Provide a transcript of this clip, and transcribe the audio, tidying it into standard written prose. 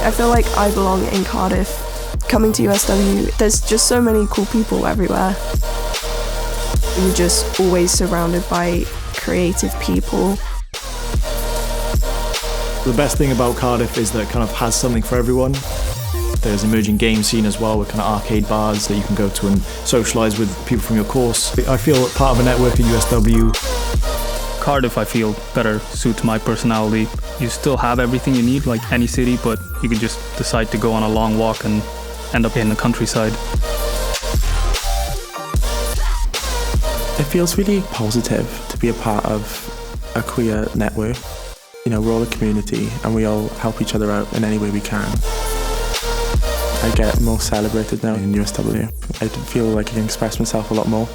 I feel like I belong in Cardiff. Coming to USW, there's just so many cool people everywhere. You're just always surrounded by creative people. The best thing about Cardiff is that it kind of has something for everyone. There's an emerging game scene as well, with kind of arcade bars that you can go to and socialise with people from your course. I feel part of a network at USW. Cardiff, I feel, better suits my personality. You still have everything you need, like any city, but you can just decide to go on a long walk and end up in the countryside. It feels really positive to be a part of a queer network. You know, we're all a community and we all help each other out in any way we can. I get more celebrated now in USW. I feel like I can express myself a lot more.